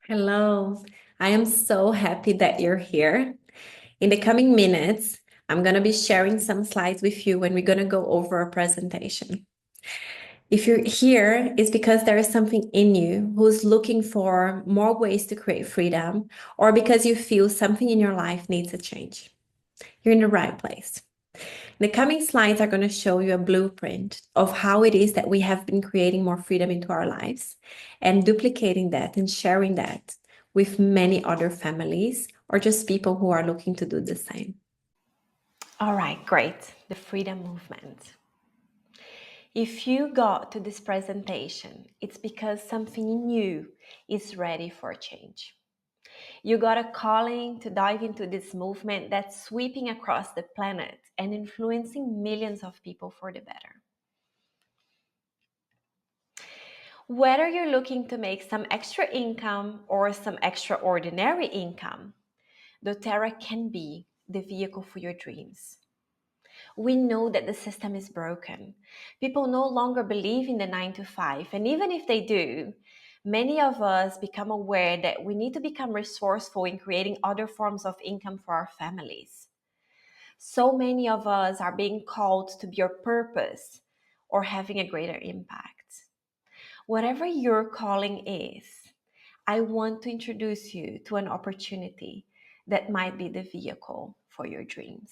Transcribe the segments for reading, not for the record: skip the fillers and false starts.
Hello, I am so happy that you're here. In the coming minutes, I'm going to be sharing some slides with you when we're going to go over a presentation. If you're here, it's because there is something in you who's looking for more ways to create freedom, or because you feel something in your life needs a change. You're in the right place. The coming slides are going to show you a blueprint of how it is that we have been creating more freedom into our lives and duplicating that and sharing that with many other families or just people who are looking to do the same. All right, great. The freedom movement. If you got to this presentation, it's because something in you is ready for change. You got a calling to dive into this movement that's sweeping across the planet and influencing millions of people for the better. Whether you're looking to make some extra income or some extraordinary income, doTERRA can be the vehicle for your dreams. We know that the system is broken. People no longer believe in the 9 to 5. And even if they do, many of us become aware that we need to become resourceful in creating other forms of income for our families. So many of us are being called to be your purpose or having a greater impact. Whatever your calling is, I want to introduce you to an opportunity that might be the vehicle for your dreams.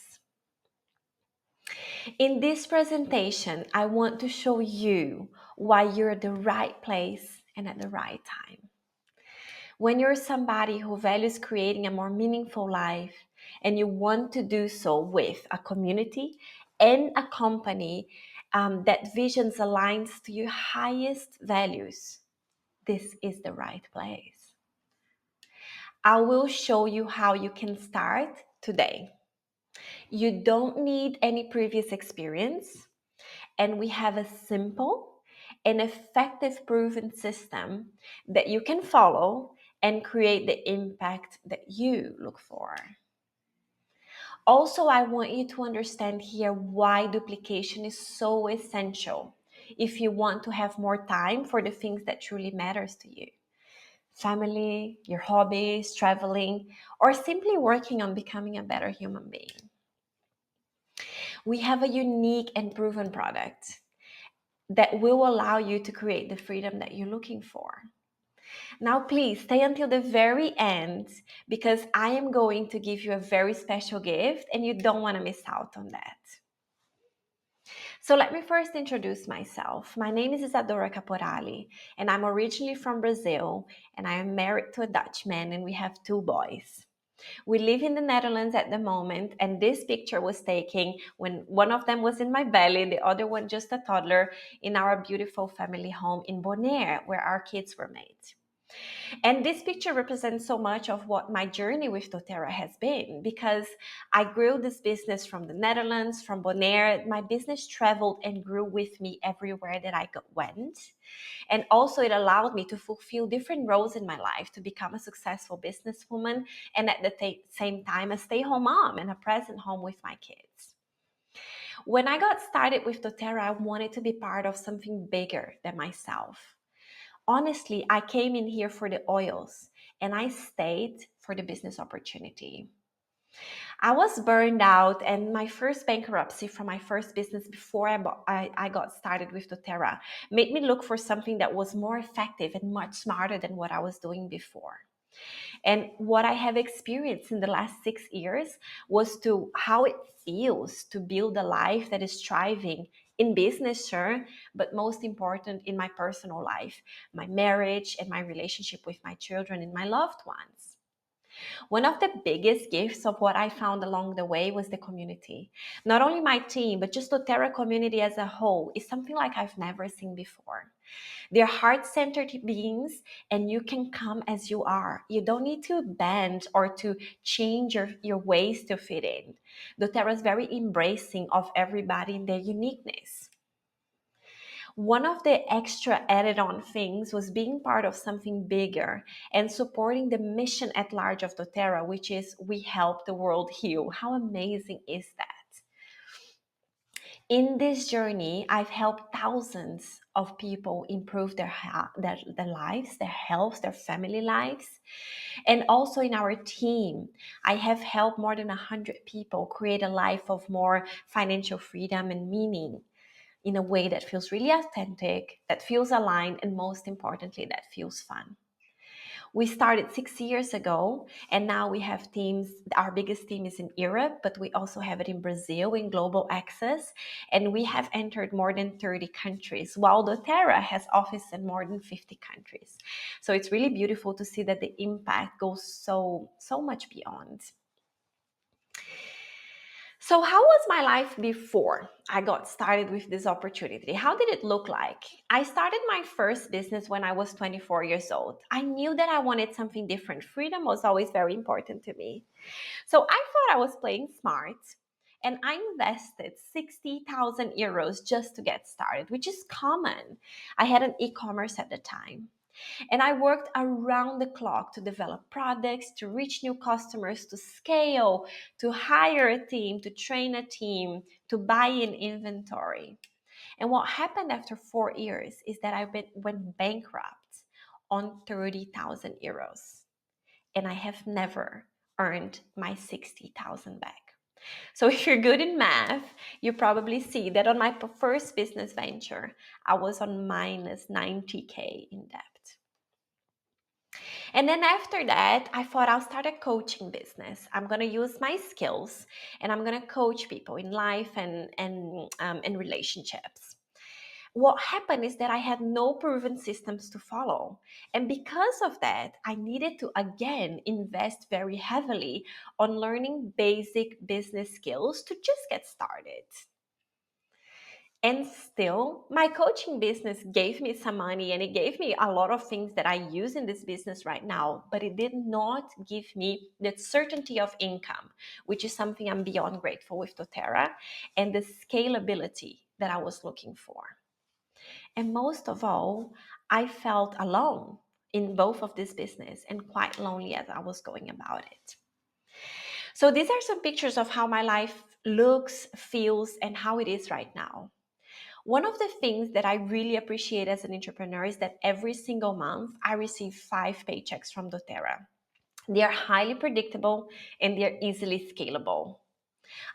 In this presentation, I want to show you why you're at the right place and at the right time. When you're somebody who values creating a more meaningful life and you want to do so with a community and a company that visions aligns to your highest values, this is the right place. I will show you how you can start today. You don't need any previous experience. And we have a simple and effective proven system that you can follow and create the impact that you look for. Also, I want you to understand here why duplication is so essential if you want to have more time for the things that truly matters to you. Family, your hobbies, traveling, or simply working on becoming a better human being. We have a unique and proven product that will allow you to create the freedom that you're looking for. Now, please stay until the very end because I am going to give you a very special gift and you don't want to miss out on that. So let me first introduce myself. My name is Isadora Caporali and I'm originally from Brazil and I am married to a Dutchman and we have 2 boys. We live in the Netherlands at the moment, and this picture was taken when one of them was in my belly, the other one just a toddler, in our beautiful family home in Bonaire, where our kids were made. And this picture represents so much of what my journey with doTERRA has been because I grew this business from the Netherlands, from Bonaire. My business traveled and grew with me everywhere that I went. And also it allowed me to fulfill different roles in my life to become a successful businesswoman and at the same time a stay-home mom and a present home with my kids. When I got started with doTERRA, I wanted to be part of something bigger than myself. Honestly, I came in here for the oils and I stayed for the business opportunity. I was burned out, and my first bankruptcy from my first business before I got started with doTERRA made me look for something that was more effective and much smarter than what I was doing before. And what I have experienced in the last 6 years was to how it feels to build a life that is thriving in business, sure, but most important in my personal life, my marriage and my relationship with my children and my loved ones. One of the biggest gifts of what I found along the way was the community. Not only my team, but just the doTERRA community as a whole is something like I've never seen before. They're heart-centered beings and you can come as you are. You don't need to bend or to change your ways to fit in. doTERRA is very embracing of everybody in their uniqueness. One of the extra added on things was being part of something bigger and supporting the mission at large of doTERRA, which is we help the world heal. How amazing is that? In this journey, I've helped thousands of people improve their lives, their health, their family lives. And also in our team, I have helped more than 100 people create a life of more financial freedom and meaning in a way that feels really authentic, that feels aligned, and most importantly, that feels fun. We started 6 years ago, and now we have teams. Our biggest team is in Europe, but we also have it in Brazil in global access, and we have entered more than 30 countries, while doTERRA has offices in more than 50 countries. So it's really beautiful to see that the impact goes so much beyond. So, how was my life before I got started with this opportunity? How did it look like? I started my first business when I was 24 years old. I knew that I wanted something different. Freedom was always very important to me. So, I thought I was playing smart, and I invested 60,000 euros just to get started, which is common. I had an e commerce at the time. And I worked around the clock to develop products, to reach new customers, to scale, to hire a team, to train a team, to buy in inventory. And what happened after 4 years is that went bankrupt on 30,000 euros. And I have never earned my 60,000 back. So if you're good in math, you probably see that on my first business venture, I was on minus 90K in debt. And then after that, I thought I'll start a coaching business. I'm going to use my skills and I'm going to coach people in life and relationships. What happened is that I had no proven systems to follow. And because of that, I needed to again invest very heavily on learning basic business skills to just get started. And still, my coaching business gave me some money and it gave me a lot of things that I use in this business right now, but it did not give me the certainty of income, which is something I'm beyond grateful with doTERRA, and the scalability that I was looking for. And most of all, I felt alone in both of this business and quite lonely as I was going about it. So these are some pictures of how my life looks, feels, and how it is right now. One of the things that I really appreciate as an entrepreneur is that every single month I receive 5 paychecks from doTERRA. They are highly predictable and they're easily scalable.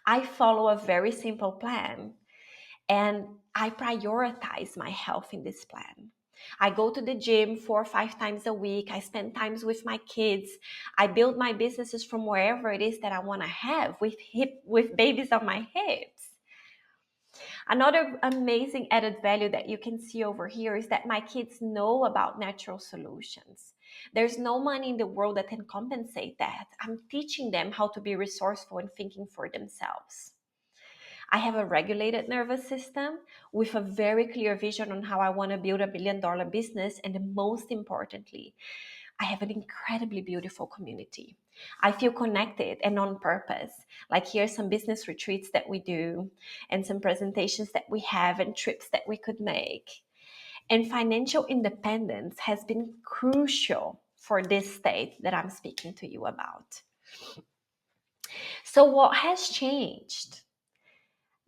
I follow a very simple plan and I prioritize my health in this plan. I go to the gym 4 or 5 times a week. I spend times with my kids. I build my businesses from wherever it is that I want to have with babies on my hips. Another amazing added value that you can see over here is that my kids know about natural solutions. There's no money in the world that can compensate that. I'm teaching them how to be resourceful and thinking for themselves. I have a regulated nervous system with a very clear vision on how I want to build $1 billion business. And most importantly, I have an incredibly beautiful community. I feel connected and on purpose. Like here's some business retreats that we do and some presentations that we have and trips that we could make. And financial independence has been crucial for this state that I'm speaking to you about. So what has changed?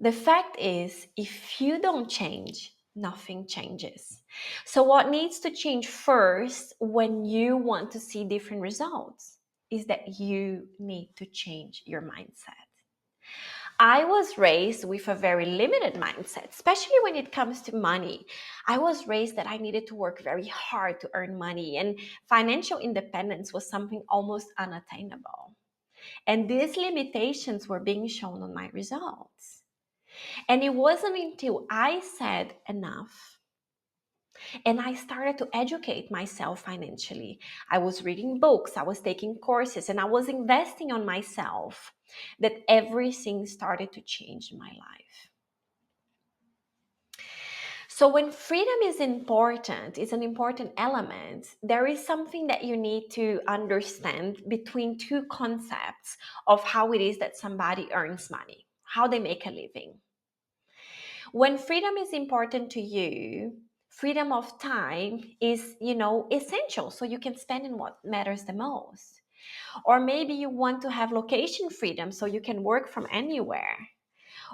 The fact is, if you don't change, nothing changes. So, what needs to change first when you want to see different results is that you need to change your mindset. I was raised with a very limited mindset, especially when it comes to money. I was raised that I needed to work very hard to earn money, and financial independence was something almost unattainable. And these limitations were being shown on my results. And it wasn't until I said enough and I started to educate myself financially. I was reading books, I was taking courses, and I was investing on myself that everything started to change in my life. So when freedom is important, it's an important element, there is something that you need to understand between two concepts of how it is that somebody earns money, how they make a living. When freedom is important to you, freedom of time is, essential so you can spend in what matters the most. Or maybe you want to have location freedom so you can work from anywhere.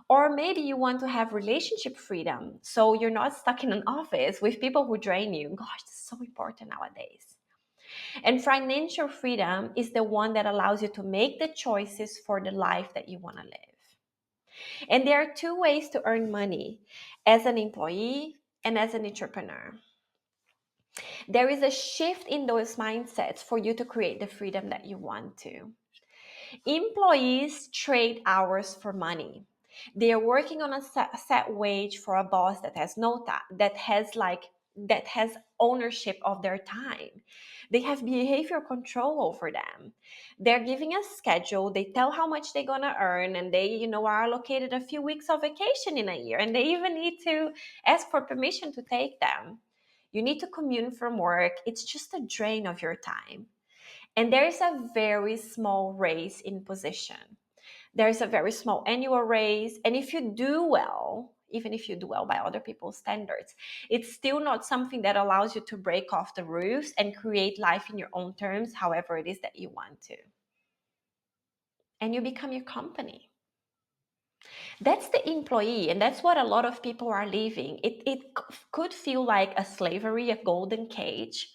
Or maybe you want to have relationship freedom, so you're not stuck in an office with people who drain you. Gosh, this is so important nowadays. And financial freedom is the one that allows you to make the choices for the life that you want to live. And there are two ways to earn money: as an employee and as an entrepreneur. There is a shift in those mindsets for you to create the freedom that you want to. Employees trade hours for money. They are working on a set wage for a boss that has that has ownership of their time. They have behavioral control over them. They're giving a schedule. They tell how much they're gonna earn, and they, are allocated a few weeks of vacation in a year, and they even need to ask for permission to take them. You need to commute from work. It's just a drain of your time. And there is a very small raise in position. There is a very small annual raise. And if you do well, even if you do well by other people's standards, it's still not something that allows you to break off the roofs and create life in your own terms, however it is that you want to. And you become your company. That's the employee, and that's what a lot of people are leaving. It could feel like a slavery, a golden cage.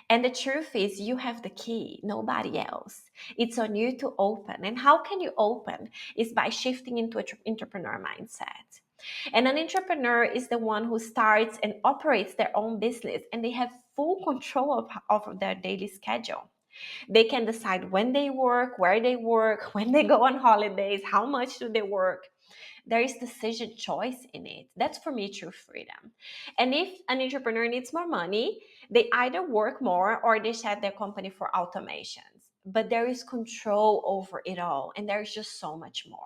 And the truth is, you have the key, nobody else. It's on you to open. And how can you open? Is by shifting into an entrepreneur mindset. And an entrepreneur is the one who starts and operates their own business, and they have full control of their daily schedule. They can decide when they work, where they work, when they go on holidays, how much do they work. There is decision choice in it. That's for me true freedom. And if an entrepreneur needs more money, they either work more or they set their company for automations. But there is control over it all, and there's just so much more.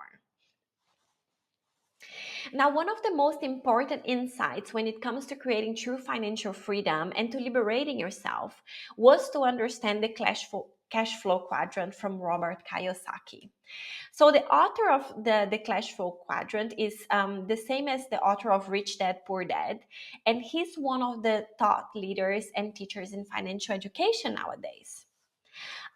Now, one of the most important insights when it comes to creating true financial freedom and to liberating yourself was to understand the cash flow quadrant from Robert Kiyosaki. So the author of the cash flow quadrant is the same as the author of Rich Dad Poor Dad, and he's one of the thought leaders and teachers in financial education nowadays.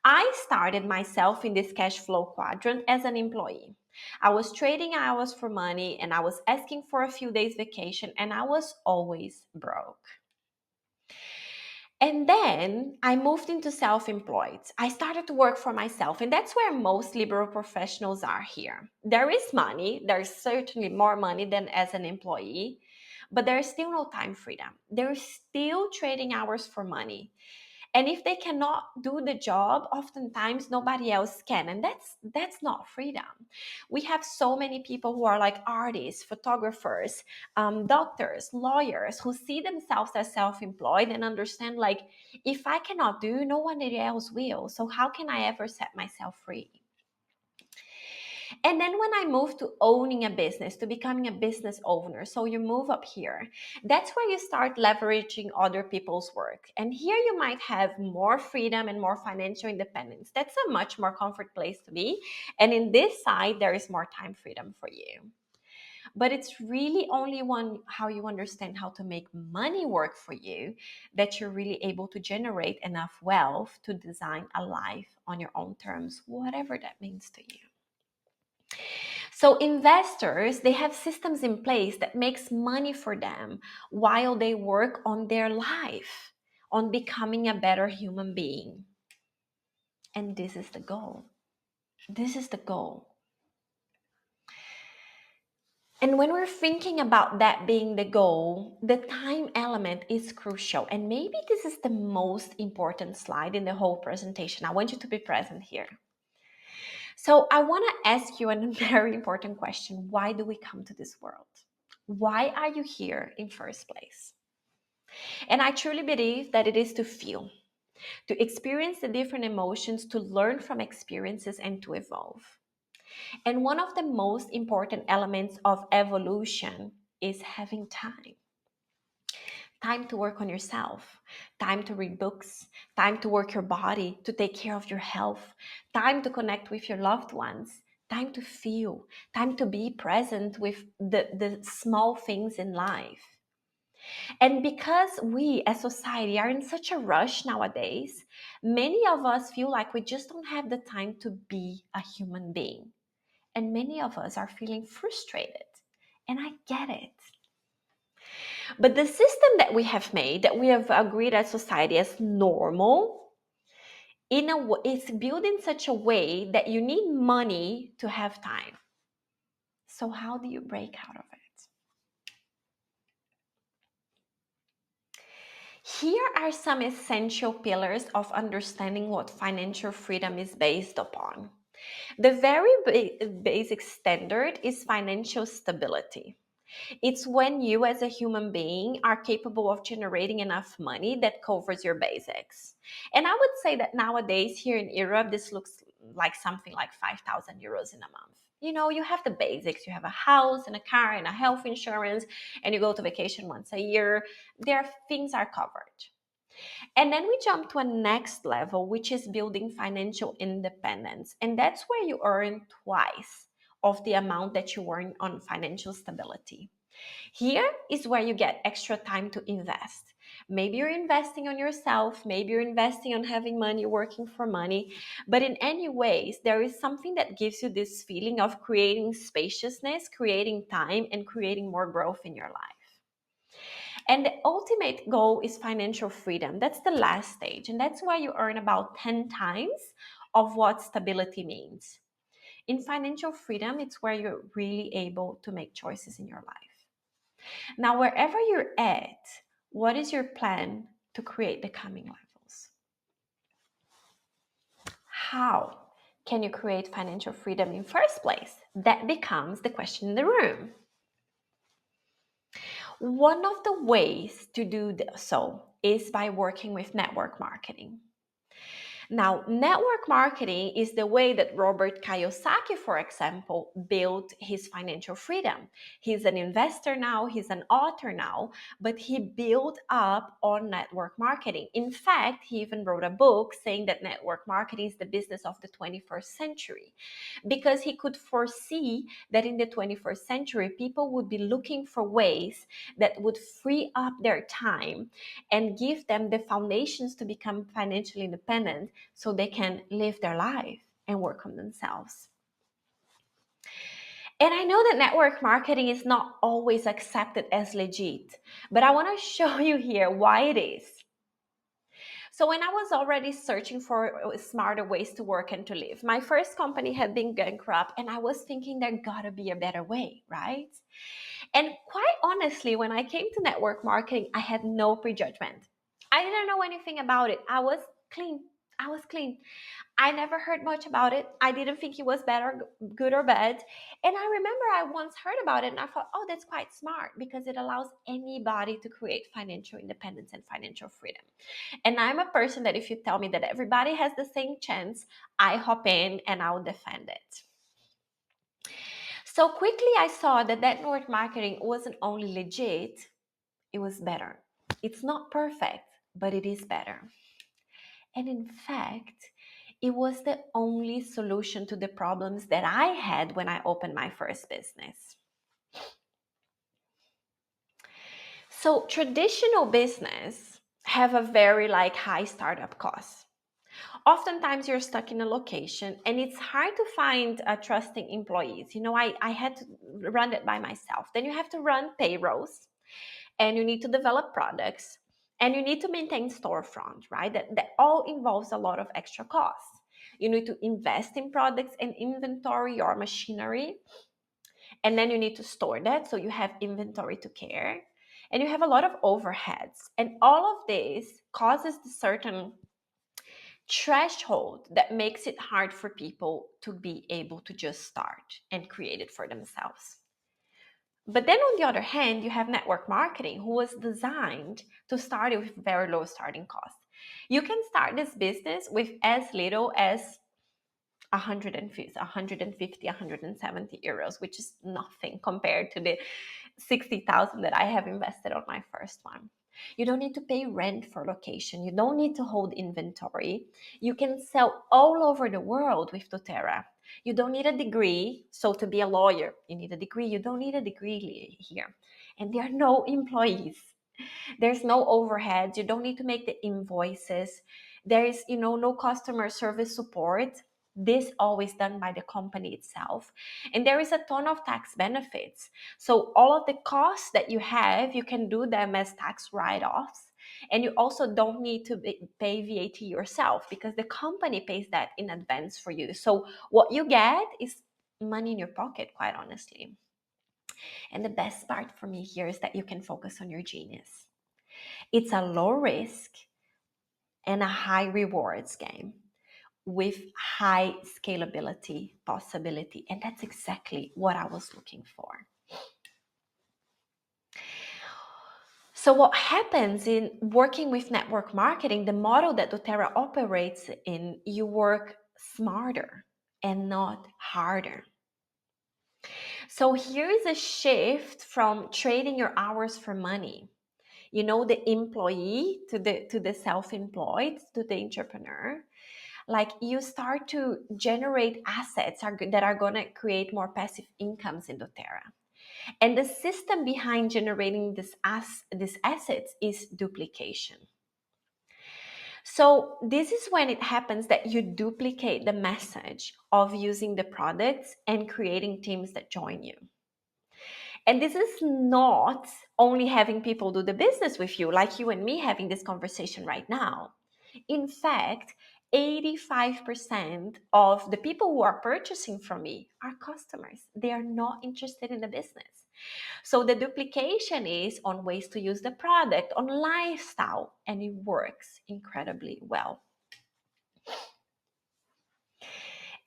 I started myself in this cash flow quadrant as an employee. I was trading hours for money, and I was asking for a few days vacation, and I was always broke. And then I moved into self employed. I started to work for myself, and that's where most liberal professionals are here. There is money, there's certainly more money than as an employee, but there's still no time freedom. They're still trading hours for money. And if they cannot do the job, oftentimes nobody else can, and that's not freedom. We have so many people who are like artists, photographers, doctors, lawyers, who see themselves as self-employed and understand, like, if I cannot do, no one else will, so how can I ever set myself free? And then when I moved to owning a business, to becoming a business owner, so you move up here, that's where you start leveraging other people's work. And here you might have more freedom and more financial independence. That's a much more comfort place to be. And in this side, there is more time freedom for you. But it's really only how you understand how to make money work for you that you're really able to generate enough wealth to design a life on your own terms, whatever that means to you. So investors, they have systems in place that makes money for them while they work on their life, on becoming a better human being. And this is the goal. This is the goal. And when we're thinking about that being the goal, the time element is crucial. And maybe this is the most important slide in the whole presentation. I want you to be present here. So I want to ask you a very important question. Why do we come to this world? Why are you here in first place? And I truly believe that it is to feel, to experience the different emotions, to learn from experiences, and to evolve. And one of the most important elements of evolution is having time. Time to work on yourself, time to read books, time to work your body, to take care of your health, time to connect with your loved ones, time to feel, time to be present with the small things in life. And because we as society are in such a rush nowadays, many of us feel like we just don't have the time to be a human being. And many of us are feeling frustrated. And I get it. But the system that we have made, that we have agreed as society as normal, it's built in such a way that you need money to have time. So how do you break out of it? Here are some essential pillars of understanding what financial freedom is based upon. The very basic standard is financial stability. It's when you as a human being are capable of generating enough money that covers your basics. And I would say that nowadays here in Europe, this looks like something like 5,000 euros in a month. You know, you have the basics. You have a house and a car and a health insurance, and you go to vacation once a year. Things are covered. And then we jump to a next level, which is building financial independence. And that's where you earn twice of the amount that you earn on financial stability. Here is where you get extra time to invest. Maybe you're investing on yourself, maybe you're investing on having money, working for money, but in any ways, there is something that gives you this feeling of creating spaciousness, creating time, and creating more growth in your life. And the ultimate goal is financial freedom. That's the last stage, and that's why you earn about 10 times of what stability means. In financial freedom, it's where you're really able to make choices in your life. Now, wherever you're at, what is your plan to create the coming levels? How can you create financial freedom in first place? That becomes the question in the room. One of the ways to do so is by working with network marketing. Now, network marketing is the way that Robert Kiyosaki, for example, built his financial freedom. He's an investor now, he's an author now, but he built up on network marketing. In fact, he even wrote a book saying that network marketing is the business of the 21st century, because he could foresee that in the 21st century, people would be looking for ways that would free up their time and give them the foundations to become financially independent so they can live their life and work on themselves. And I know that network marketing is not always accepted as legit, but I want to show you here why it is. So when I was already searching for smarter ways to work and to live, my first company had been bankrupt, and I was thinking there gotta be a better way, right? And quite honestly, when I came to network marketing, I had no prejudgment. I didn't know anything about it. I was clean. I was clean. I never heard much about it. I didn't think it was better, good or bad. And I remember I once heard about it and I thought, oh, that's quite smart because it allows anybody to create financial independence and financial freedom. And I'm a person that if you tell me that everybody has the same chance, I hop in and I'll defend it. So quickly I saw that network marketing wasn't only legit, it was better. It's not perfect, but it is better. And in fact, it was the only solution to the problems that I had when I opened my first business. So traditional business have a very high startup cost. Oftentimes you're stuck in a location and it's hard to find trusting employees. You know, I had to run it by myself. Then you have to run payrolls and you need to develop products and you need to maintain storefront, right? That all involves a lot of extra costs. You need to invest in products and inventory or machinery, and then you need to store that so you have inventory to care, and you have a lot of overheads, and all of this causes a certain threshold that makes it hard for people to be able to just start and create it for themselves. But then on the other hand, you have network marketing, who was designed to start it with very low starting costs. You can start this business with as little as 150, 170 euros, which is nothing compared to the 60,000 that I have invested on my first one. You don't need to pay rent for location. You don't need to hold inventory. You can sell all over the world with doTERRA. You don't need a degree. So to be a lawyer, you need a degree. You don't need a degree here. And there are no employees. There's no overhead. You don't need to make the invoices. There is, no customer service support. This always done by the company itself. And there is a ton of tax benefits. So all of the costs that you have, you can do them as tax write-offs. And you also don't need to pay VAT yourself because the company pays that in advance for you. So what you get is money in your pocket, quite honestly. And the best part for me here is that you can focus on your genius. It's a low risk and a high rewards game with high scalability possibility. And that's exactly what I was looking for. So what happens in working with network marketing, the model that doTERRA operates in, you work smarter and not harder. So here is a shift from trading your hours for money. You know, the employee to the self-employed, to the entrepreneur. Like you start to generate assets that are going to create more passive incomes in doTERRA. And the system behind generating these assets is duplication. So this is when it happens that you duplicate the message of using the products and creating teams that join you. And this is not only having people do the business with you, like you and me having this conversation right now. In fact, 85% of the people who are purchasing from me are customers. They are not interested in the business. So the duplication is on ways to use the product, on lifestyle, and it works incredibly well.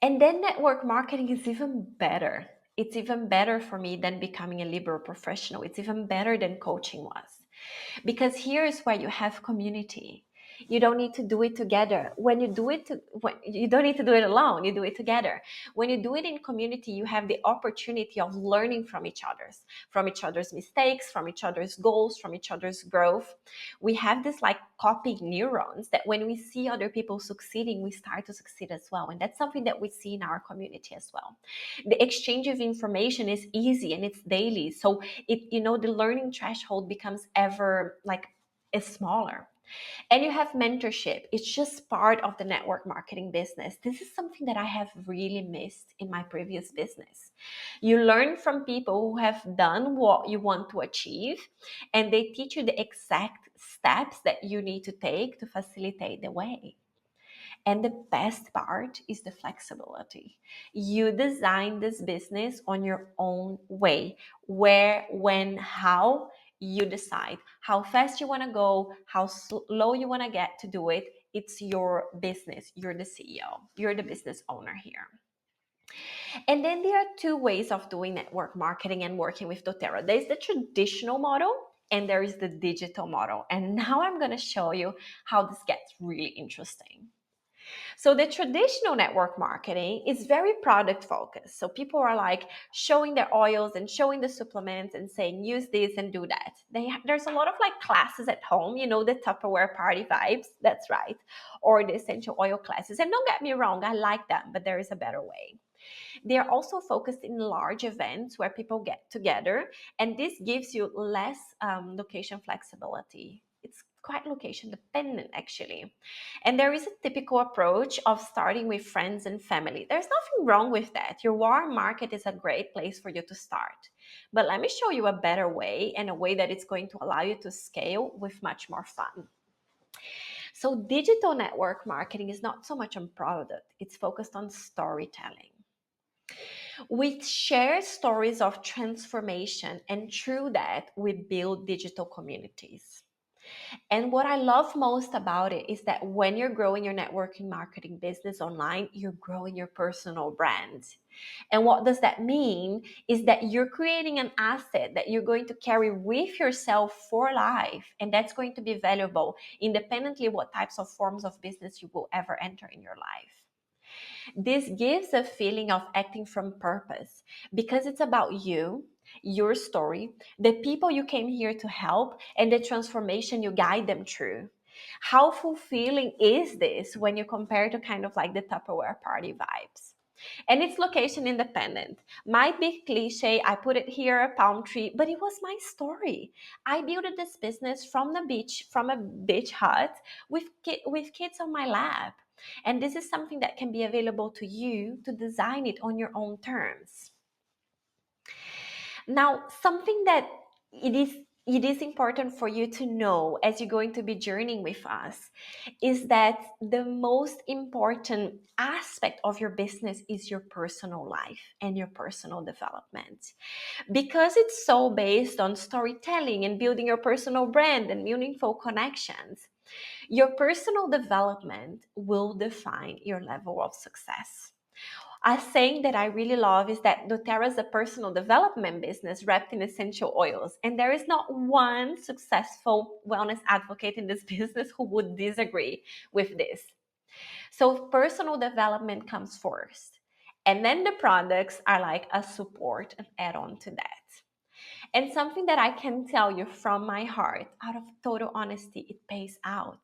And then network marketing is even better. It's even better for me than becoming a liberal professional. It's even better than coaching was. Because here is where you have community. You don't need to do it together. When you do it, you don't need to do it alone. You do it together. When you do it in community, you have the opportunity of learning from each other's mistakes, from each other's goals, from each other's growth. We have this like copying neurons that when we see other people succeeding, we start to succeed as well. And that's something that we see in our community as well. The exchange of information is easy and it's daily. So the learning threshold becomes ever is smaller. And you have mentorship. It's just part of the network marketing business. This is something that I have really missed in my previous business. You learn from people who have done what you want to achieve, and they teach you the exact steps that you need to take to facilitate the way. And the best part is the flexibility. You design this business on your own way. Where, when, how, you decide. How fast you want to go, how slow you want to get to do it. It's your business. You're the CEO. You're the business owner here. And then there are two ways of doing network marketing and working with doTERRA. There's the traditional model and there is the digital model. And now I'm going to show you how this gets really interesting. So the traditional network marketing is very product focused. So people are like showing their oils and showing the supplements and saying, use this and do that. There's a lot of like classes at home, the Tupperware party vibes. That's right. Or the essential oil classes. And don't get me wrong, I like them, but there is a better way. They are also focused in large events where people get together, and this gives you less location flexibility. It's quite location dependent, actually. And there is a typical approach of starting with friends and family. There's nothing wrong with that. Your warm market is a great place for you to start. But let me show you a better way, and a way that it's going to allow you to scale with much more fun. So digital network marketing is not so much on product, it's focused on storytelling. We share stories of transformation, and through that, we build digital communities. And what I love most about it is that when you're growing your networking marketing business online, you're growing your personal brand. And what does that mean is that you're creating an asset that you're going to carry with yourself for life. And that's going to be valuable independently what types of forms of business you will ever enter in your life. This gives a feeling of acting from purpose because it's about you, your story, the people you came here to help, and the transformation you guide them through. How fulfilling is this when you compare to kind of like the Tupperware party vibes? And it's location independent. Might be cliche, I put it here, a palm tree, but it was my story. I built this business from the beach, from a beach hut with kids on my lap. And this is something that can be available to you to design it on your own terms. Now, something that it is important for you to know as you're going to be journeying with us is that the most important aspect of your business is your personal life and your personal development. Because it's so based on storytelling and building your personal brand and meaningful connections, your personal development will define your level of success. A saying that I really love is that doTERRA is a personal development business wrapped in essential oils. And there is not one successful wellness advocate in this business who would disagree with this. So personal development comes first. And then the products are like a support and add on to that. And something that I can tell you from my heart, out of total honesty, it pays out.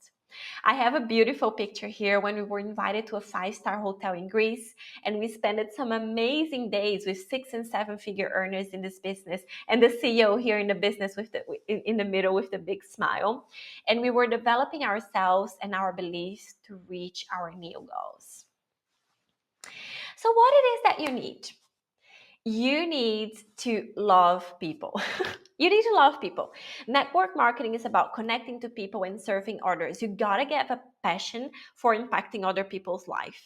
I have a beautiful picture here when we were invited to a 5-star hotel in Greece, and we spent some amazing days with 6 and 7 figure earners in this business, and the CEO here in the business with in the middle with the big smile. And we were developing ourselves and our beliefs to reach our new goals. So what it is that you need? You need to love people. You need to love people. Network marketing is about connecting to people and serving others. You gotta get a passion for impacting other people's life.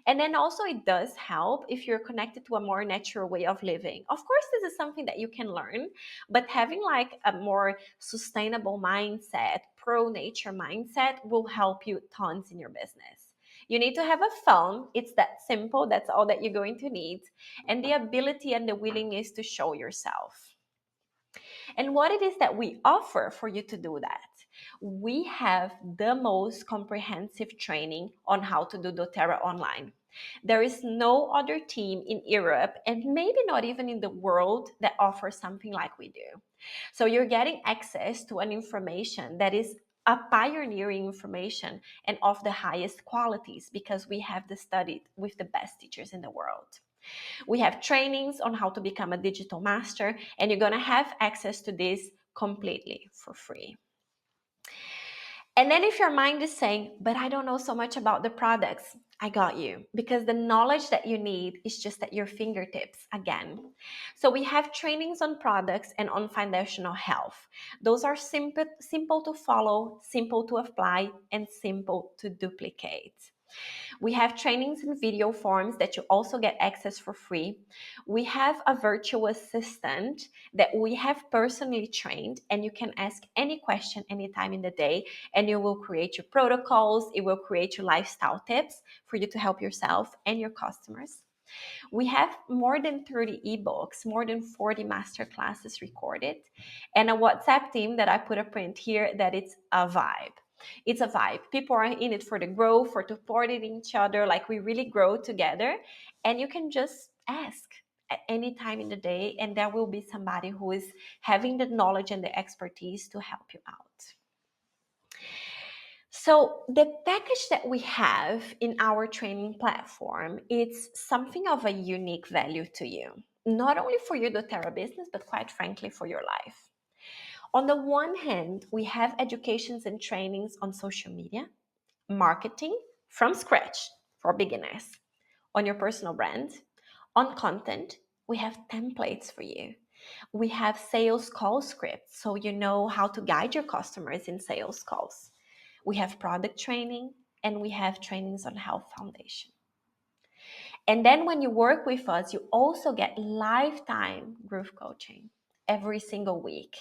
And then also it does help if you're connected to a more natural way of living. Of course, this is something that you can learn, but having like a more sustainable mindset, pro nature mindset will help you tons in your business. You need to have a phone. It's that simple. That's all that you're going to need. And the ability and the willingness to show yourself. And what it is that we offer for you to do that. We have the most comprehensive training on how to do doTERRA online. There is no other team in Europe and maybe not even in the world that offers something like we do. So you're getting access to an information that is a pioneering information and of the highest qualities because we have studied with the best teachers in the world. We have trainings on how to become a digital master, and you're going to have access to this completely for free. And then if your mind is saying, but I don't know so much about the products, I got you, because the knowledge that you need is just at your fingertips again. So we have trainings on products and on foundational health. Those are simple to follow, simple to apply, and simple to duplicate. We have trainings in video forms that you also get access for free. We have a virtual assistant that we have personally trained, and you can ask any question anytime in the day, and it will create your protocols, it will create your lifestyle tips for you to help yourself and your customers. We have more than 30 ebooks, more than 40 masterclasses recorded, and a WhatsApp team that I put a print here that it's a vibe. It's a vibe. People are in it for the growth, for supporting each other. Like we really grow together, and you can just ask at any time in the day, and there will be somebody who is having the knowledge and the expertise to help you out. So the package that we have in our training platform, it's something of a unique value to you, not only for your doTERRA business, but quite frankly for your life. On the one hand, we have educations and trainings on social media, marketing from scratch for beginners, on your personal brand, on content, we have templates for you. We have sales call scripts so you know how to guide your customers in sales calls. We have product training, and we have trainings on health foundation. And then when you work with us, you also get lifetime group coaching every single week.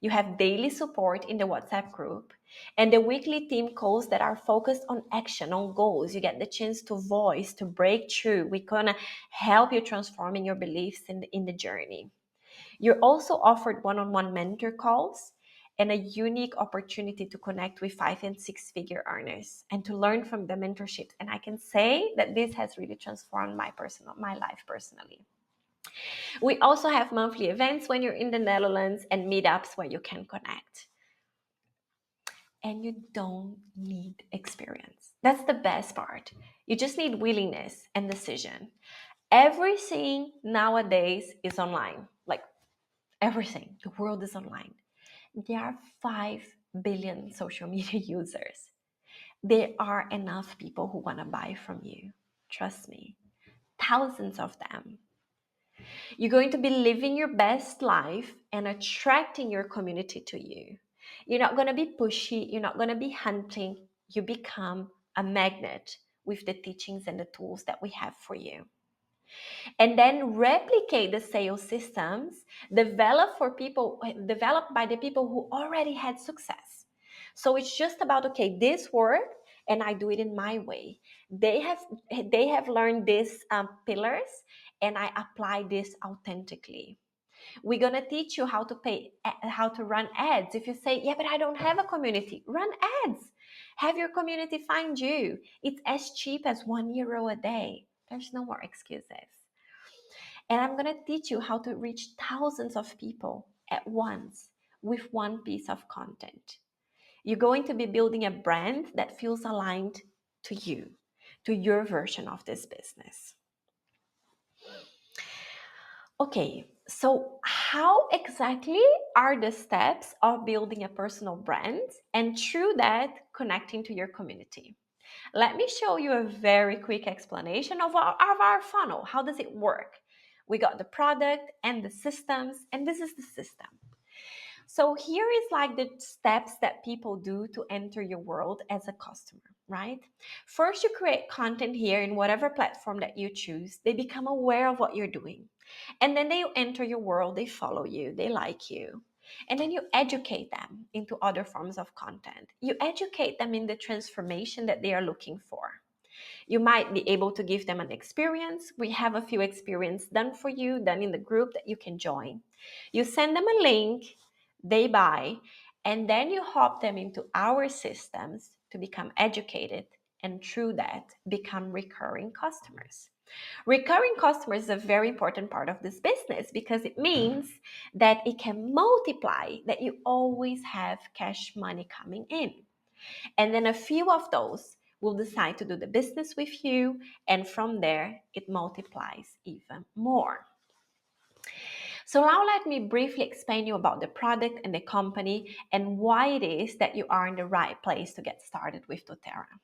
You have daily support in the WhatsApp group and the weekly team calls that are focused on action, on goals. You get the chance to voice, to break through. We're going to help you transforming your beliefs in the journey. You're also offered one-on-one mentor calls and a unique opportunity to connect with 5 and 6 figure earners and to learn from the mentorships. And I can say that this has really transformed my life personally. We also have monthly events when you're in the Netherlands and meetups where you can connect. and you don't need experience. That's the best part. You just need willingness and decision. Everything nowadays is online. Like everything, the world is online. There are 5 billion social media users. There are enough people who want to buy from you. Trust me, thousands of them. You're going to be living your best life and attracting your community to you. You're not going to be pushy, you're not going to be hunting. You become a magnet with the teachings and the tools that we have for you. And then replicate the sales systems developed by the people who already had success. So it's just about, okay, this work and I do it in my way. They have learned these pillars and I apply this authentically. We're gonna teach you how to run ads. If you say, yeah, but I don't have a community, run ads. Have your community find you. It's as cheap as €1 a day. There's no more excuses. And I'm going to teach you how to reach thousands of people at once with one piece of content. You're going to be building a brand that feels aligned to you, to your version of this business. Okay, so how exactly are the steps of building a personal brand and through that connecting to your community? Let me show you a very quick explanation of our funnel. How does it work? We got the product and the systems, and this is the system. So here is like the steps that people do to enter your world as a customer, right? First, you create content here in whatever platform that you choose. They become aware of what you're doing. And then they enter your world, they follow you, they like you. And then you educate them into other forms of content. You educate them in the transformation that they are looking for. You might be able to give them an experience. We have a few experiences done for you, done in the group that you can join. You send them a link, they buy, and then you hop them into our systems to become educated and through that become recurring customers. Recurring customers is a very important part of this business because it means that it can multiply, that you always have cash money coming in. And then a few of those will decide to do the business with you, and from there, it multiplies even more. So now let me briefly explain you about the product and the company and why it is that you are in the right place to get started with doTERRA.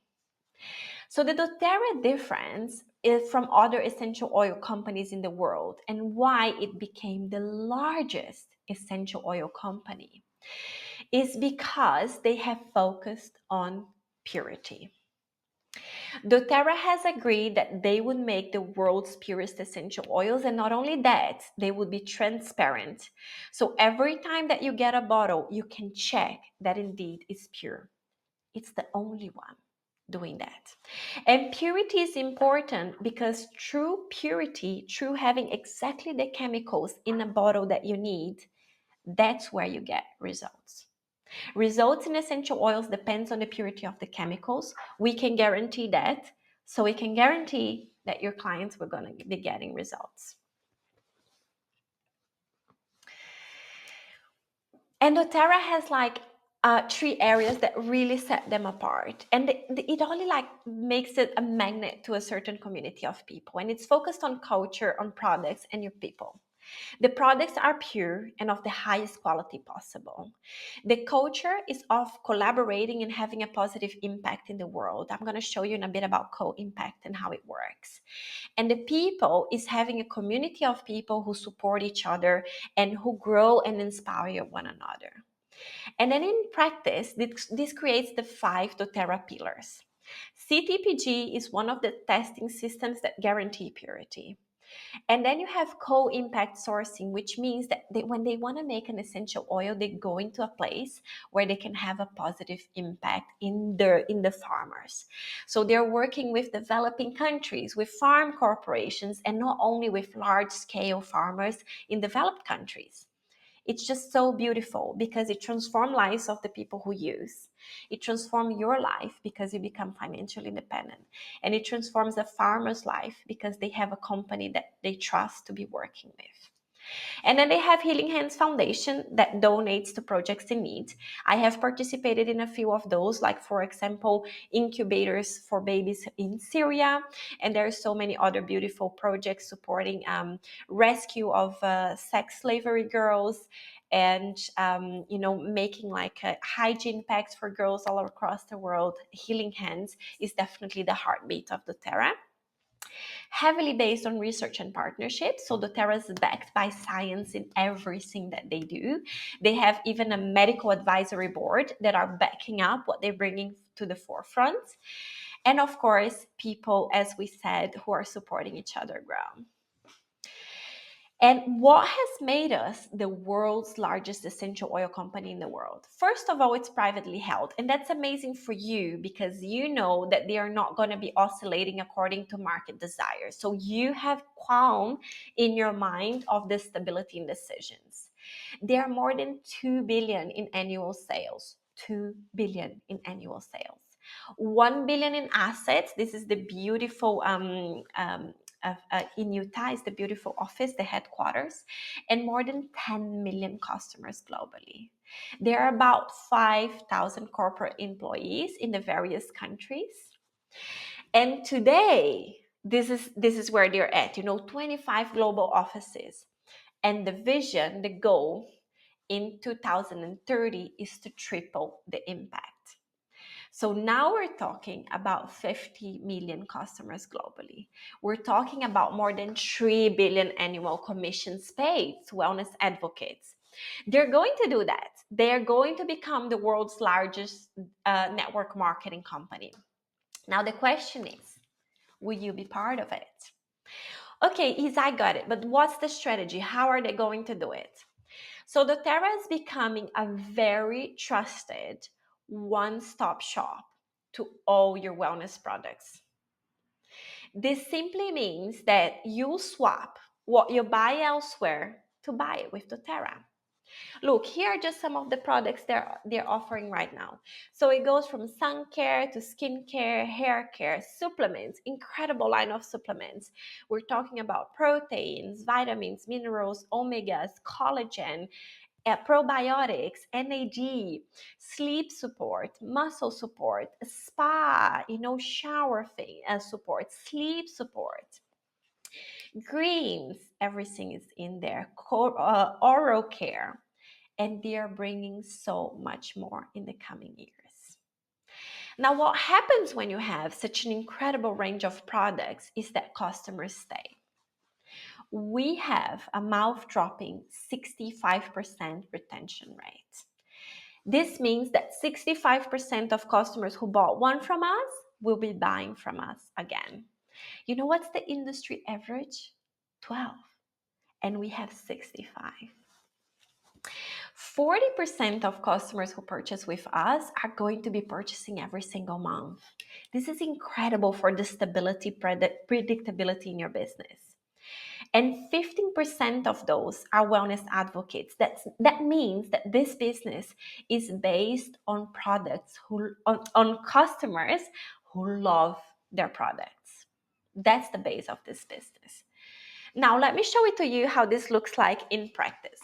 So the doTERRA difference is from other essential oil companies in the world and why it became the largest essential oil company is because they have focused on purity. doTERRA has agreed that they would make the world's purest essential oils, and not only that, they would be transparent. So every time that you get a bottle, you can check that indeed it's pure. It's the only one doing that. And purity is important because true purity, true having exactly the chemicals in a bottle that you need, that's where you get results. Results in essential oils depends on the purity of the chemicals. We can guarantee that. So we can guarantee that your clients were going to be getting results. And doTERRA has like 3 areas that really set them apart. And it only like makes it a magnet to a certain community of people. And it's focused on culture, on products, and your people. The products are pure and of the highest quality possible. The culture is of collaborating and having a positive impact in the world. I'm going to show you in a bit about co-impact and how it works. And the people is having a community of people who support each other and who grow and inspire one another. And then in practice, this creates the 5 doTERRA pillars. CTPG is one of the testing systems that guarantee purity. And then you have co-impact sourcing, which means that when they want to make an essential oil, they go into a place where they can have a positive impact in the farmers. So they're working with developing countries, with farm corporations, and not only with large-scale farmers in developed countries. It's just so beautiful because it transforms lives of the people who use. It transforms your life because you become financially independent. And it transforms a farmer's life because they have a company that they trust to be working with. And then they have Healing Hands Foundation that donates to projects in need. I have participated in a few of those, like for example, incubators for babies in Syria. And there are so many other beautiful projects supporting rescue of sex slavery girls, and making like hygiene packs for girls all across the world. Healing Hands is definitely the heartbeat of doTERRA, heavily based on research and partnerships. So doTERRA is backed by science in everything that they do. They have even a medical advisory board that are backing up what they're bringing to the forefront. And of course, people, as we said, who are supporting each other grow. And what has made us the world's largest essential oil company in the world? First of all, it's privately held. And that's amazing for you because you know that they are not going to be oscillating according to market desires. So you have calm in your mind of the stability in decisions. There are more than 2 billion in annual sales. 2 billion in annual sales. 1 billion in assets. This is the beautiful in Utah is the beautiful office, the headquarters, and more than 10 million customers globally. There are about 5,000 corporate employees in the various countries. And today, this is where they're at, 25 global offices. And the vision, the goal in 2030 is to triple the impact. So now we're talking about 50 million customers globally. We're talking about more than 3 billion annual commissions paid to wellness advocates. They're going to do that. They're going to become the world's largest network marketing company. Now the question is, will you be part of it? Okay, I got it, but what's the strategy? How are they going to do it? So doTERRA is becoming a very trusted one-stop shop to all your wellness products. This simply means that you swap what you buy elsewhere to buy it with doTERRA. Look, here are just some of the products they're offering right now. So it goes from sun care to skin care, hair care, supplements, incredible line of supplements. We're talking about proteins, vitamins, minerals, omegas, collagen, probiotics, NAD, sleep support, muscle support, spa, shower support, sleep support, greens, everything is in there, oral care, and they are bringing so much more in the coming years. Now, what happens when you have such an incredible range of products is that customers stay. We have a mouth-dropping 65% retention rate. This means that 65% of customers who bought one from us will be buying from us again. You know what's the industry average? 12. And we have 65. 40% of customers who purchase with us are going to be purchasing every single month. This is incredible for the stability, predictability in your business. And 15% of those are wellness advocates. That means that this business is based on products on customers who love their products. That's the base of this business. Now, let me show it to you how this looks like in practice.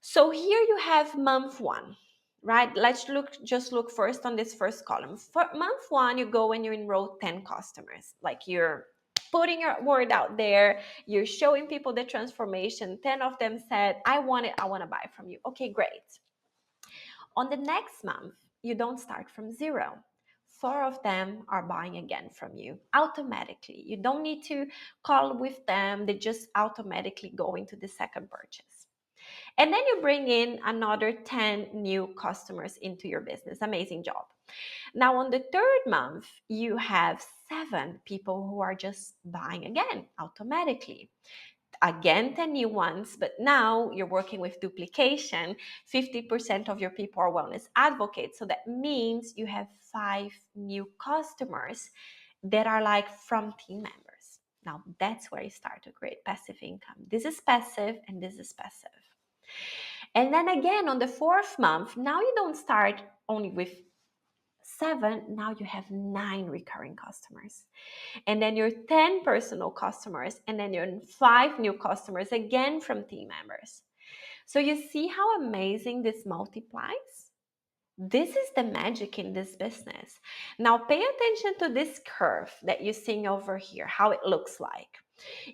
So here you have month one, right? Let's just look first on this first column. For month one, you go and you enroll 10 customers. Like you're putting your word out there, you're showing people the transformation. 10 of them said, I want it, I want to buy from you. Okay, great. On the next month, you don't start from zero. 4 of them are buying again from you automatically. You don't need to call with them, they just automatically go into the second purchase. And then you bring in another 10 new customers into your business. Amazing job. Now, on the third month, you have 7 people who are just buying again automatically. Again, 10 new ones, but now you're working with duplication. 50% of your people are wellness advocates. So that means you have 5 new customers that are like from team members. Now, that's where you start to create passive income. This is passive and this is passive. And then again, on the 4th month, now you don't start only with 7, now you have 9 recurring customers. And then your 10 personal customers, and then your 5 new customers again from team members. So you see how amazing this multiplies? This is the magic in this business. Now pay attention to this curve that you're seeing over here, how it looks like.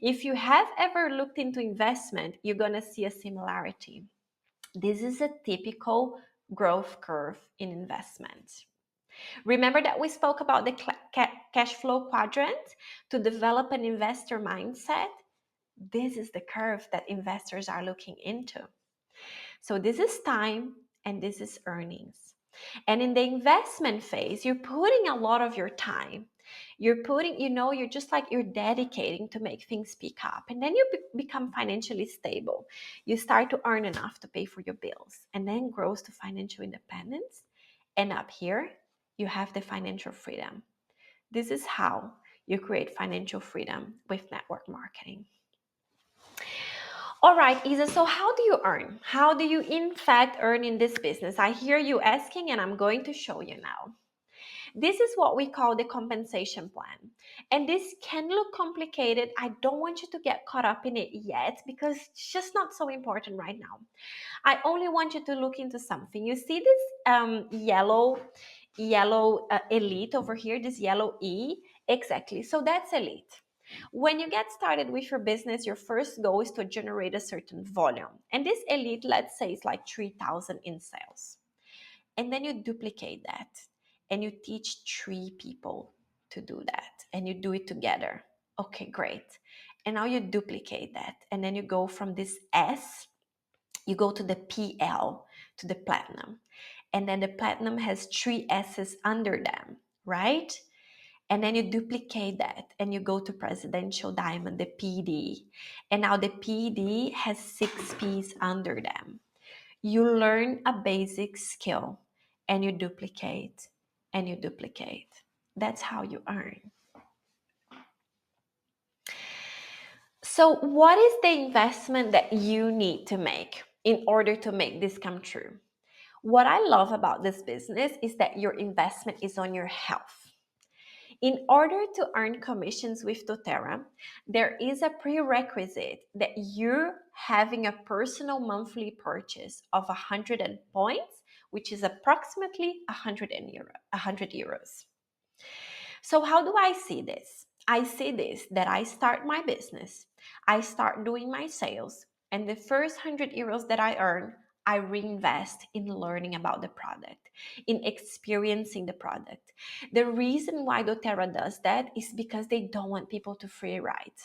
If you have ever looked into investment, you're going to see a similarity. This is a typical growth curve in investment. Remember that we spoke about the cash flow quadrant to develop an investor mindset? This is the curve that investors are looking into. So this is time and this is earnings. And in the investment phase, you're putting a lot of your time. You're putting, you're just like you're dedicating to make things pick up. And then you become financially stable. You start to earn enough to pay for your bills and then grows to financial independence. And up here, you have the financial freedom. This is how you create financial freedom with network marketing. All right, Isa, so how do you earn? How do you in fact earn in this business? I hear you asking and I'm going to show you now. This is what we call the compensation plan. And this can look complicated. I don't want you to get caught up in it yet because it's just not so important right now. I only want you to look into something. You see this yellow elite over here, this yellow E? Exactly. So that's elite. When you get started with your business, your first goal is to generate a certain volume. And this elite, let's say, is like 3,000 in sales. And then you duplicate that and you teach 3 people to do that and you do it together. Okay, great. And now you duplicate that. And then you go from this S, you go to the PL, to the platinum. And then the platinum has 3 S's under them, right? And then you duplicate that and you go to presidential diamond, the PD. And now the PD has 6 P's under them. You learn a basic skill and you duplicate and you duplicate. That's how you earn. So what is the investment that you need to make in order to make this come true? What I love about this business is that your investment is on your health. In order to earn commissions with doTERRA, there is a prerequisite that you're having a personal monthly purchase of 100 points, which is approximately 100 euros. So how do I see this? I see this that I start my business, I start doing my sales, and the first 100 euros that I earn, I reinvest in learning about the product, in experiencing the product. The reason why doTERRA does that is because they don't want people to free ride.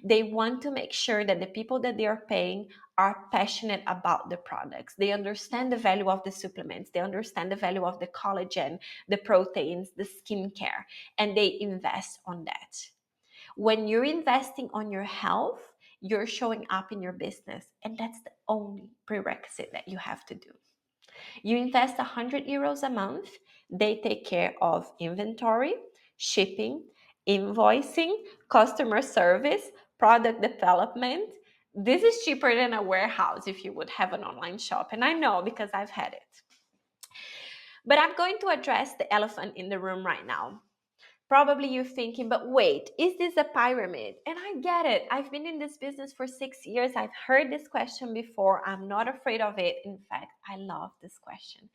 They want to make sure that the people that they are paying are passionate about the products. They understand the value of the supplements. They understand the value of the collagen, the proteins, the skincare, and they invest on that. When you're investing on your health, you're showing up in your business, and that's the only prerequisite that you have to do. You invest 100 euros a month, they take care of inventory, shipping, invoicing, customer service, product development. This is cheaper than a warehouse if you would have an online shop. And I know because I've had it. But I'm going to address the elephant in the room right now. Probably you're thinking, but wait, is this a pyramid? And I get it. I've been in this business for 6 years. I've heard this question before. I'm not afraid of it. In fact, I love this question.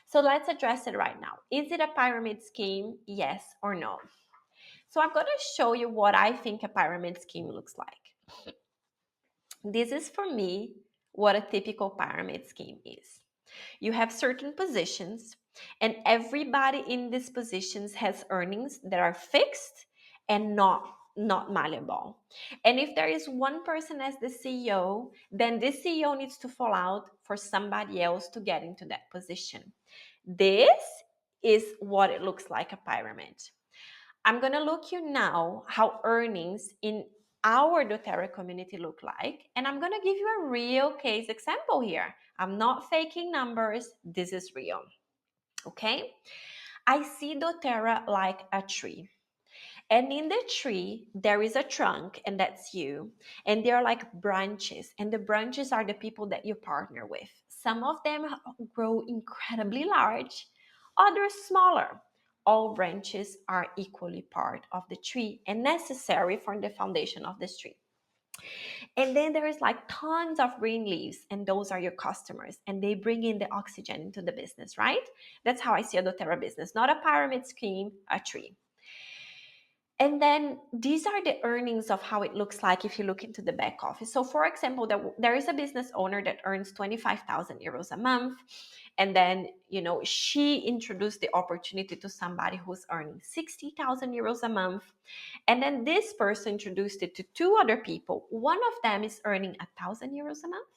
So let's address it right now. Is it a pyramid scheme? Yes or no? So I'm going to show you what I think a pyramid scheme looks like. This is for me what a typical pyramid scheme is. You have certain positions, and everybody in these positions has earnings that are fixed and not malleable. And if there is one person as the CEO, then this CEO needs to fall out for somebody else to get into that position. This is what it looks like a pyramid. I'm going to look you now how earnings in our doTERRA community look like, and I'm going to give you a real case example here. I'm not faking numbers. This is real. Okay? I see doTERRA like a tree. And in the tree, there is a trunk, and that's you. And there are like branches, and the branches are the people that you partner with. Some of them grow incredibly large, others smaller. all branches are equally part of the tree and necessary for the foundation of this tree. And then there is like tons of green leaves, and those are your customers, and they bring in the oxygen into the business, right? That's how I see a doTERRA business, not a pyramid scheme, a tree. And then these are the earnings of how it looks like if you look into the back office. So for example, there is a business owner that earns 25,000 euros a month. And then, she introduced the opportunity to somebody who's earning 60,000 euros a month. And then this person introduced it to two other people. One of them is earning 1,000 euros a month,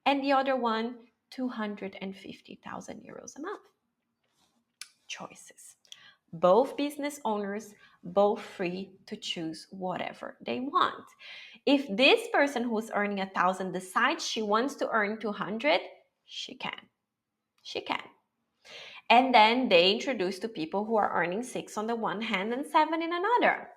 and the other one, 250,000 euros a month. Choices. Both business owners, both free to choose whatever they want. If this person who's earning 1,000 decides she wants to earn 200, she can. She can. And then they introduce to people who are earning 6 on the one hand and 7 in another.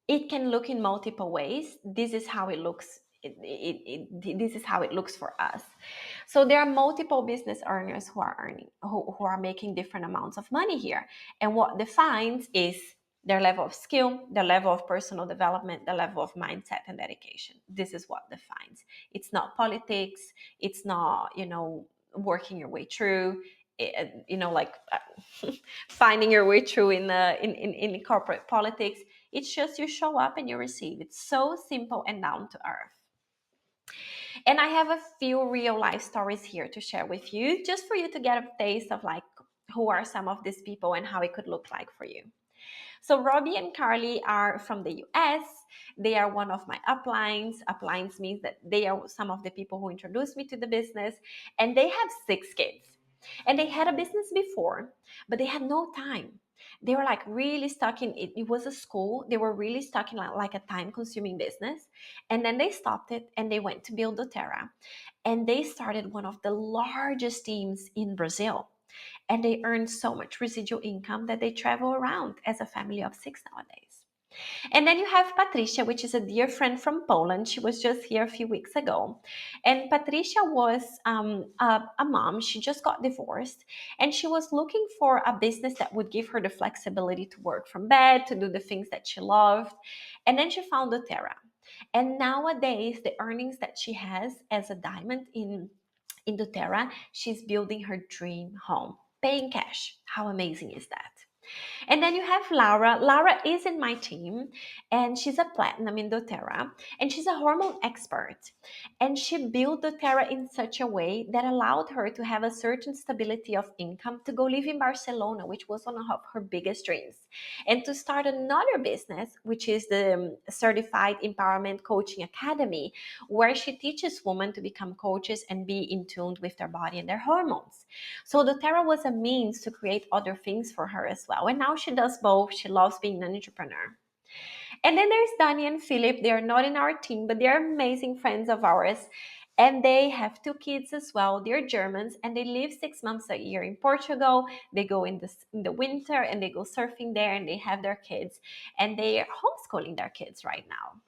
It can look in multiple ways. This is how it looks. This is how it looks for us. So there are multiple business earners who are making different amounts of money here. And what defines is their level of skill, their level of personal development, the level of mindset and dedication. This is what defines. It's not politics. It's not, working your way through. Finding your way through in corporate politics. It's just you show up and you receive. It's so simple and down to earth. And I have a few real life stories here to share with you, just for you to get a taste of like who are some of these people and how it could look like for you. So Robbie and Carly are from the US. They are one of my uplines. Uplines means that they are some of the people who introduced me to the business, and they have 6 kids. And they had a business before, but they had no time. They were like really stuck in it. It was a school. They were really stuck in like a time consuming business. And then they stopped it and they went to build doTERRA. And they started one of the largest teams in Brazil. And they earned so much residual income that they travel around as a family of 6 nowadays. And then you have Patricia, which is a dear friend from Poland. She was just here a few weeks ago. And Patricia was a mom. She just got divorced. And she was looking for a business that would give her the flexibility to work from bed, to do the things that she loved. And then she found doTERRA. And nowadays, the earnings that she has as a diamond in doTERRA, she's building her dream home, paying cash. How amazing is that? And then you have Laura. Laura is in my team, and she's a platinum in doTERRA, and she's a hormone expert. And she built doTERRA in such a way that allowed her to have a certain stability of income to go live in Barcelona, which was one of her biggest dreams, and to start another business, which is the Certified Empowerment Coaching Academy, where she teaches women to become coaches and be in tune with their body and their hormones. So doTERRA was a means to create other things for her as well. And now she does both. She loves being an entrepreneur. And then there's Dani and Philip. They are not in our team, but they're amazing friends of ours. And they have 2 kids as well. They're Germans, and they live 6 months a year in Portugal. They go in the winter and they go surfing there, and they have their kids. And they are homeschooling their kids right now.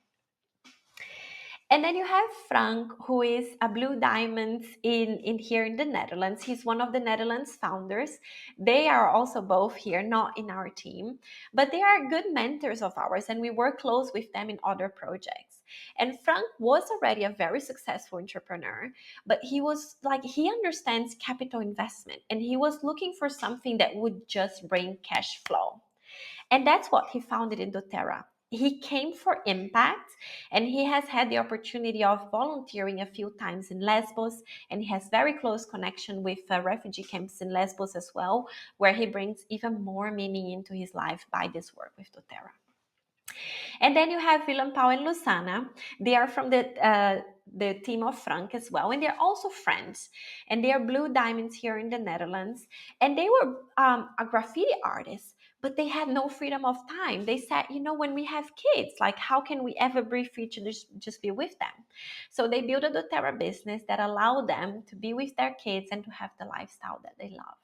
And then you have Frank, who is a blue diamond in here in the Netherlands. He's one of the Netherlands founders. They are also both here, not in our team, but they are good mentors of ours, and we work close with them in other projects. And Frank was already a very successful entrepreneur, but he understands capital investment, and he was looking for something that would just bring cash flow. And that's what he founded in doTERRA. He came for impact, and he has had the opportunity of volunteering a few times in Lesbos, and he has very close connection with refugee camps in Lesbos as well, where he brings even more meaning into his life by this work with doTERRA. And then you have Willem Pauw and Lusana. They are from the team of Frank as well, and they're also friends. And they are blue diamonds here in the Netherlands. And they were a graffiti artist, but they had no freedom of time. They said, when we have kids, like how can we ever be free to just be with them? So they built a doTERRA business that allowed them to be with their kids and to have the lifestyle that they love.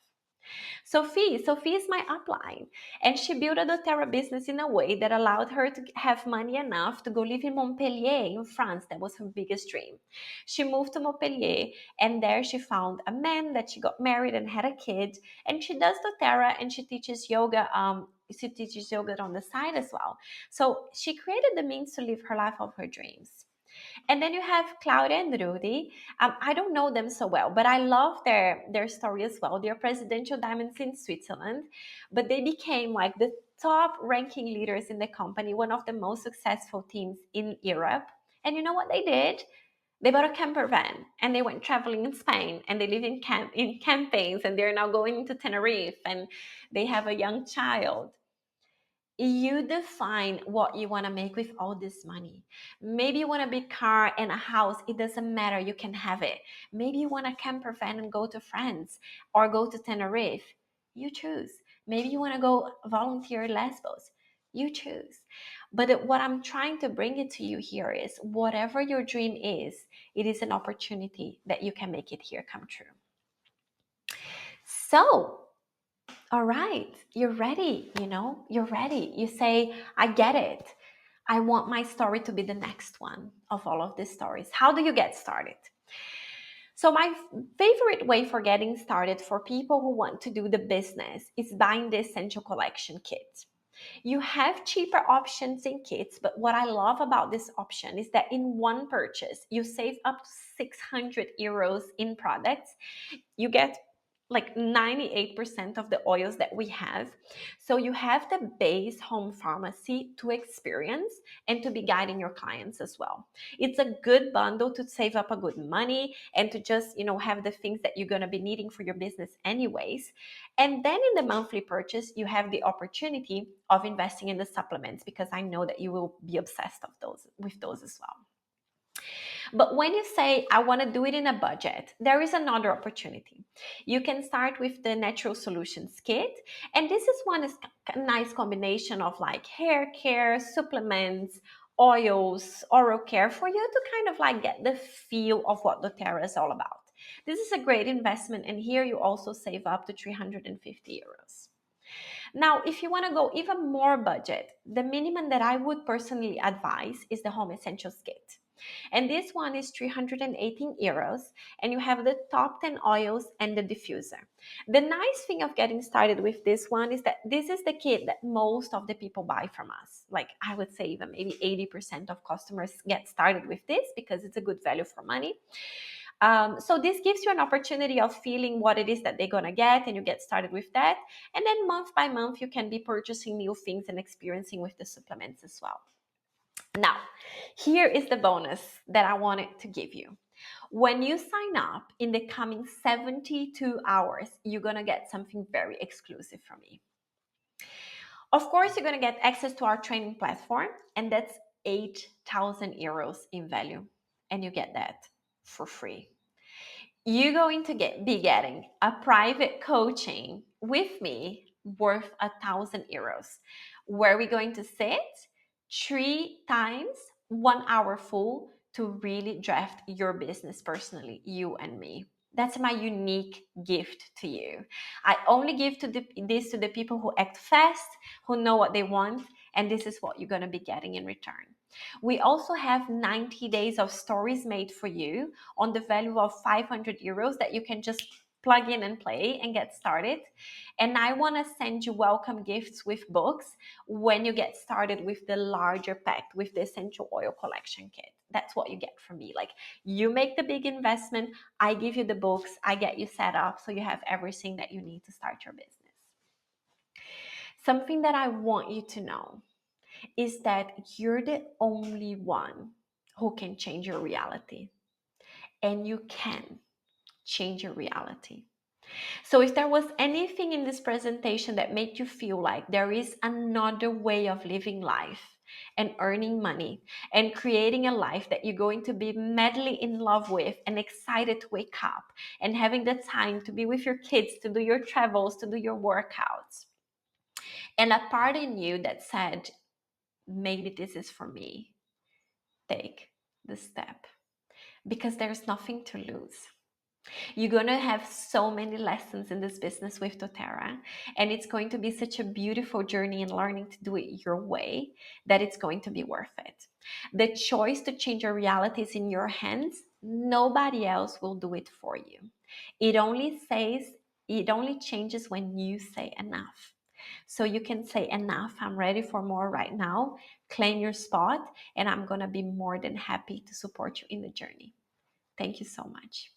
Sophie is my upline, and she built a doTERRA business in a way that allowed her to have money enough to go live in Montpellier in France. That was her biggest dream. She moved to Montpellier, and there she found a man that she got married and had a kid. And she does doTERRA, and she teaches yoga. She teaches yoga on the side as well. So she created the means to live her life of her dreams. And then you have Claudia and Rudy. I don't know them so well, but I love their story as well. They're presidential diamonds in Switzerland, but they became like the top ranking leaders in the company, one of the most successful teams in Europe. And you know what they did? They bought a camper van and they went traveling in Spain, and they live in campaigns, and they're now going to Tenerife, and they have a young child. You define what you want to make with all this money. Maybe you want a big car and a house. It doesn't matter. You can have it. Maybe you want a camper van and go to France or go to Tenerife. You choose. Maybe you want to go volunteer at Lesbos. You choose. But what I'm trying to bring it to you here is whatever your dream is, it is an opportunity that you can make it here come true. So, all right, you're ready, you're ready. You say, I get it. I want my story to be the next one of all of these stories. How do you get started? So, my favorite way for getting started for people who want to do the business is buying the Essential Collection kit. You have cheaper options in kits, but what I love about this option is that in one purchase, you save up to 600 euros in products. You get like 98% of the oils that we have. So you have the base home pharmacy to experience and to be guiding your clients as well. It's a good bundle to save up a good money and to just, have the things that you're going to be needing for your business anyways. And then in the monthly purchase, you have the opportunity of investing in the supplements, because I know that you will be obsessed with those as well. But when you say, I want to do it in a budget, there is another opportunity. You can start with the Natural Solutions Kit. And this is one is a nice combination of like hair care, supplements, oils, oral care for you to kind of like get the feel of what doTERRA is all about. This is a great investment. And here you also save up to 350 euros. Now, if you want to go even more budget, the minimum that I would personally advise is the Home Essentials Kit. And this one is 318 euros, and you have the top 10 oils and the diffuser. The nice thing of getting started with this one is that this is the kit that most of the people buy from us. Like I would say even maybe 80% of customers get started with this because it's a good value for money. So this gives you an opportunity of feeling what it is that they're going to get, and you get started with that. And then month by month, you can be purchasing new things and experiencing with the supplements as well. Now, here is the bonus that I wanted to give you. When you sign up in the coming 72 hours, you're going to get something very exclusive from me. Of course, you're going to get access to our training platform, and that's 8,000 euros in value. And you get that for free. You're going to be getting a private coaching with me worth 1,000 euros, where we're going to sit 3 times 1 hour full to really draft your business personally, you and me. That's my unique gift to you. I only give this to the people who act fast, who know what they want, and this is what you're going to be getting in return. We also have 90 days of stories made for you on the value of 500 euros that you can just plug in and play and get started. And I want to send you welcome gifts with books when you get started with the larger pack, with the Essential Oil Collection Kit. That's what you get from me. Like, you make the big investment, I give you the books, I get you set up so you have everything that you need to start your business. Something that I want you to know is that you're the only one who can change your reality. And you can change your reality. So if there was anything in this presentation that made you feel like there is another way of living life and earning money and creating a life that you're going to be madly in love with and excited to wake up and having the time to be with your kids, to do your travels, to do your workouts, and a part in you that said, maybe this is for me, take the step, because there's nothing to lose. You're going to have so many lessons in this business with doTERRA, and it's going to be such a beautiful journey in learning to do it your way that it's going to be worth it. The choice to change your reality is in your hands. Nobody else will do it for you. It only changes when you say enough. So you can say enough, I'm ready for more right now, claim your spot, and I'm going to be more than happy to support you in the journey. Thank you so much.